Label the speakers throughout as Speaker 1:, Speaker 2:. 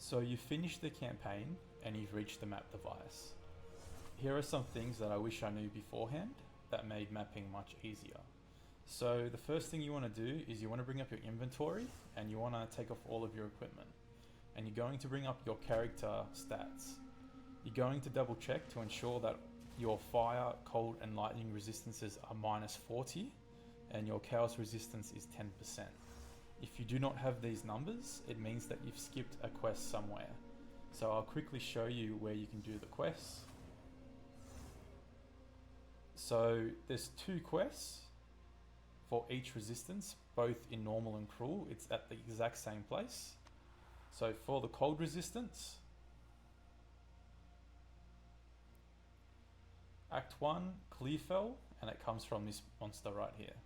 Speaker 1: So you've finished the campaign and you've reached the map device. Here are some things that I wish I knew beforehand that made mapping much easier. So the first thing you want to do is you want to bring up your inventory and you want to take off all of your equipment. And you're going to bring up your character stats. You're going to double check to ensure that your fire, cold and lightning resistances are -40 and your chaos resistance is 10%. If you do not have these numbers, it means that you've skipped a quest somewhere. So I'll quickly show you where you can do the quests. So there's 2 quests for each resistance, both in normal and cruel. It's at the exact same place. So for the cold resistance, Act 1, Clearfell, and it comes from this monster right here.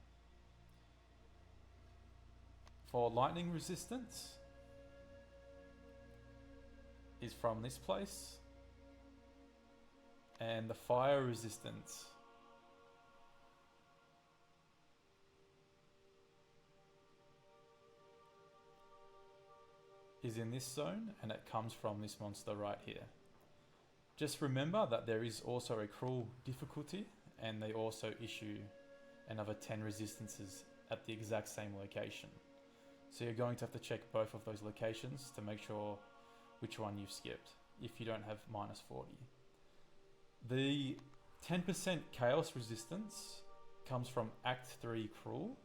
Speaker 1: For lightning resistance is from this place, and the fire resistance is in this zone, and it comes from this monster right here. Just remember that there is also a cruel difficulty, and they also issue another 10 resistances at the exact same location. So you're going to have to check both of those locations to make sure which one you've skipped if you don't have -40. The 10% chaos resistance comes from Act 3 Cruel.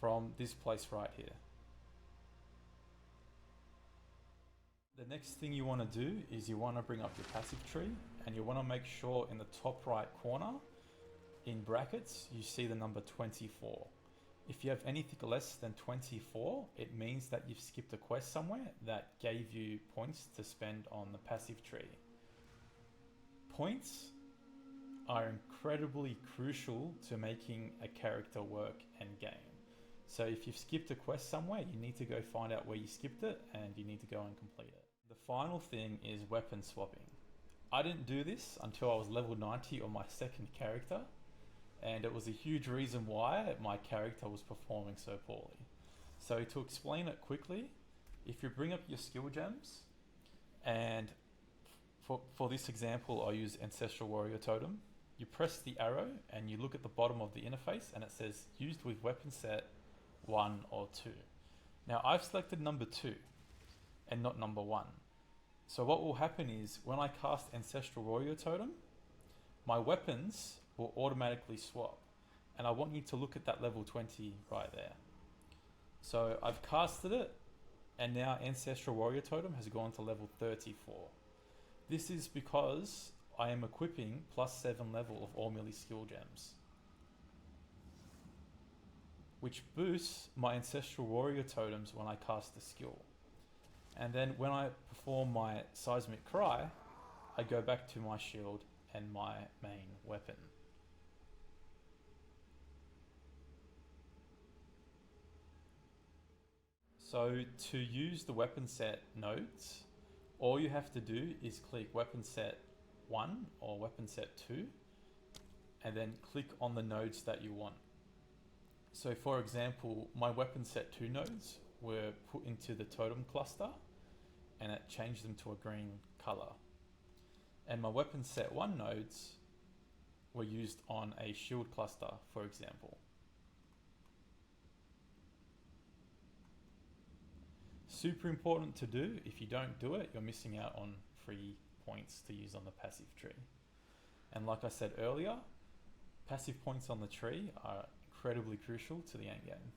Speaker 1: From this place right here. The next thing you want to do is you want to bring up your passive tree, and you want to make sure in the top right corner in brackets you see the number 24. If you have anything less than 24, it means that you've skipped a quest somewhere that gave you points to spend on the passive tree. Points are incredibly crucial to making a character work and game. So if you've skipped a quest somewhere, you need to go find out where you skipped it and you need to go and complete it. The final thing is weapon swapping. I didn't do this until I was level 90 on my second character, and it was a huge reason why my character was performing so poorly. So to explain it quickly, if you bring up your skill gems, and for this example I'll use Ancestral Warrior Totem, you press the arrow and you look at the bottom of the interface and it says used with weapon set 1 or 2. Now I've selected number 2 and not number 1. So what will happen is when I cast Ancestral Warrior Totem, my weapons will automatically swap. And I want you to look at that level 20 right there. So I've casted it, and now Ancestral Warrior Totem has gone to level 34. This is because I am equipping +7 level of all melee skill gems, which boosts my Ancestral Warrior Totems when I cast the skill. And then when I perform my Seismic Cry, I go back to my shield and my main weapon. So to use the weapon set nodes, all you have to do is click weapon set 1 or weapon set 2, and then click on the nodes that you want. So for example, my weapon set 2 nodes were put into the totem cluster and it changed them to a green color. And my weapon set 1 nodes were used on a shield cluster, for example. Super important to do. If you don't do it, you're missing out on free points to use on the passive tree. And like I said earlier, passive points on the tree are incredibly crucial to the end game.